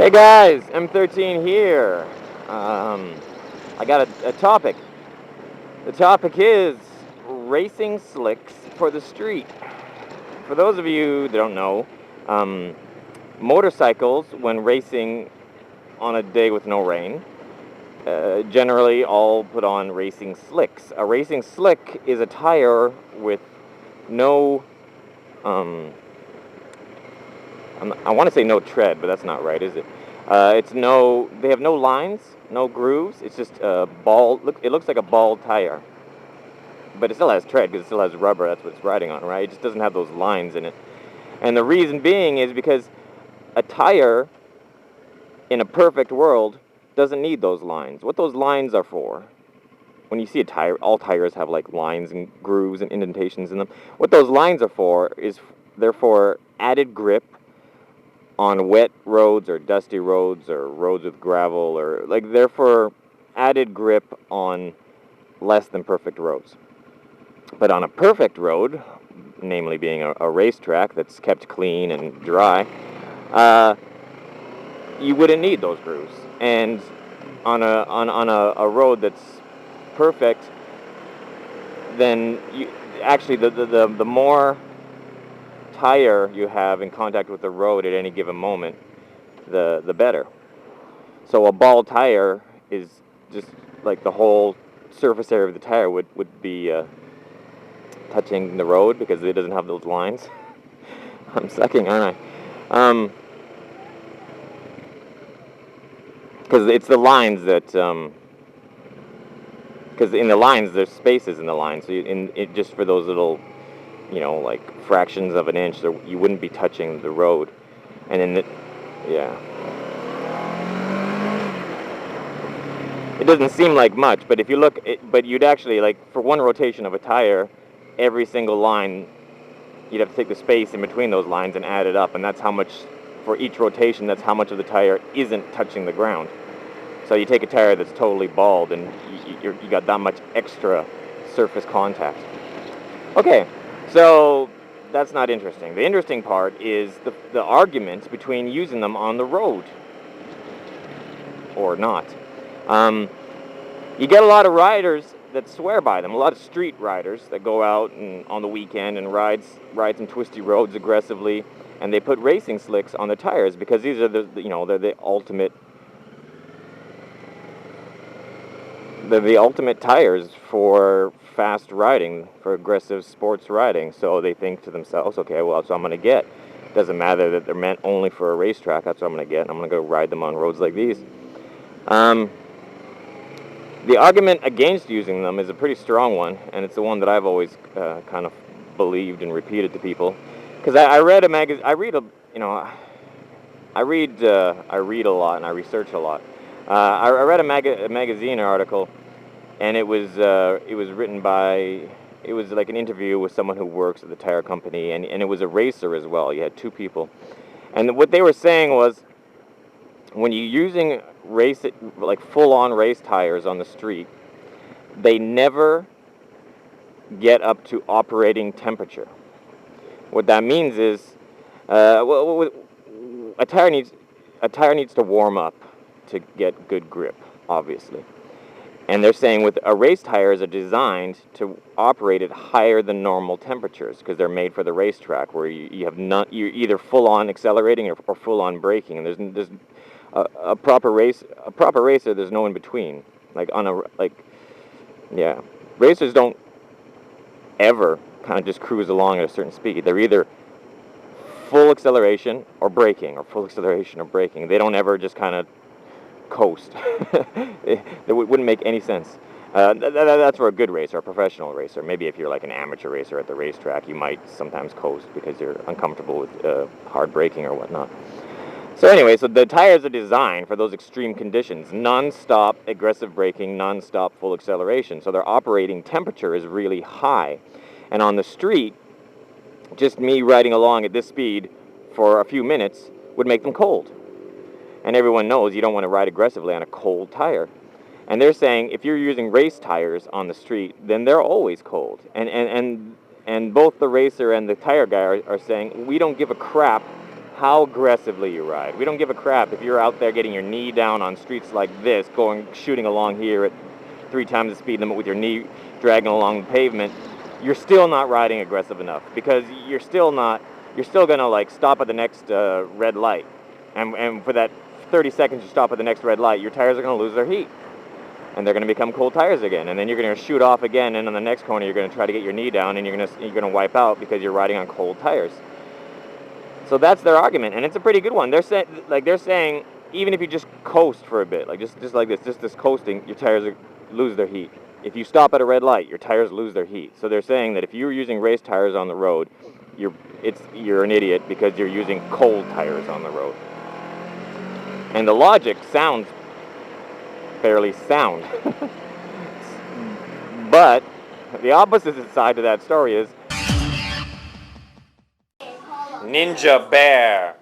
Hey guys, M13 here. I got a topic. The topic is racing slicks for the street. For those of you that don't know, motorcycles, when racing on a day with no rain, generally all put on racing slicks. A racing slick is a tire with no, I want to say no tread, but that's not right, is it? They have no lines, no grooves. It's just a ball. It looks like a ball tire, but it still has tread because it still has rubber. That's what it's riding on, right? It just doesn't have those lines in it. And the reason being is because a tire in a perfect world doesn't need those lines. What those lines are for, when you see a tire, all tires have like lines and grooves and indentations in them. What those lines are for is they're for added grip on wet roads or dusty roads or roads with gravel, or like they're for added grip on less than perfect roads. But on a perfect road, namely being a racetrack that's kept clean and dry, you wouldn't need those grooves. And on a road that's perfect, then the more tire you have in contact with the road at any given moment, the better. So a ball tire is just like the whole surface area of the tire would be touching the road because it doesn't have those lines. I'm sucking, aren't I? Because it's the lines that, because in the lines there's spaces in the lines, so just for those little, like fractions of an inch, so you wouldn't be touching the road, and then yeah. It doesn't seem like much, but if you look, but you'd actually, like, for one rotation of a tire, every single line, you'd have to take the space in between those lines and add it up, and that's how much, for each rotation, that's how much of the tire isn't touching the ground. So you take a tire that's totally bald, and you got that much extra surface contact. Okay, so that's not interesting. The interesting part is the argument between using them on the road or not. You get a lot of riders that swear by them, a lot of street riders that go out and on the weekend and ride some twisty roads aggressively, and they put racing slicks on the tires because these are they're the ultimate tires for fast riding, for aggressive sports riding. So they think to themselves, okay, well, that's what I'm going to get. Doesn't matter that they're meant only for a racetrack, that's what I'm going to get, and I'm going to go ride them on roads like these. The argument against using them is a pretty strong one, and it's the one that I've always kind of believed and repeated to people. Because I read a magazine, I read a lot and I research a lot. I read a magazine article, and it was written by, it was like an interview with someone who works at the tire company, and it was a racer as well. You had two people, and what they were saying was, when you're using like full-on race tires on the street, they never get up to operating temperature. What that means is, a tire needs to warm up to get good grip, obviously. And they're saying with race tires are designed to operate at higher than normal temperatures because they're made for the racetrack, where you're either full-on accelerating or full-on braking, and there's a proper racer, there's no in between. Racers don't ever kind of just cruise along at a certain speed. They're either full acceleration or braking, or full acceleration or braking. They don't ever just kind of coast. It wouldn't make any sense. That's for a good racer, a professional racer. Maybe if you're like an amateur racer at the racetrack, you might sometimes coast because you're uncomfortable with hard braking or whatnot. So anyway, so the tires are designed for those extreme conditions, non-stop aggressive braking, non-stop full acceleration. So their operating temperature is really high. And on the street, just me riding along at this speed for a few minutes would make them cold. And everyone knows you don't want to ride aggressively on a cold tire. And they're saying if you're using race tires on the street, then they're always cold. And both the racer and the tire guy are saying, we don't give a crap how aggressively you ride. We don't give a crap if you're out there getting your knee down on streets like this, shooting along here at 3 times the speed limit with your knee dragging along the pavement. You're still not riding aggressive enough, because you're still gonna like stop at the next red light, and for that 30 seconds you stop at the next red light, your tires are gonna lose their heat, and they're gonna become cold tires again, and then you're gonna shoot off again, and on the next corner you're gonna try to get your knee down, and you're gonna wipe out because you're riding on cold tires. So that's their argument, and it's a pretty good one. They're saying even if you just coast for a bit, like just like this coasting, your tires lose their heat. If you stop at a red light, your tires lose their heat. So they're saying that if you're using race tires on the road, you're an idiot because you're using cold tires on the road. And the logic sounds fairly sound. But the opposite side to that story is Ninja Bear.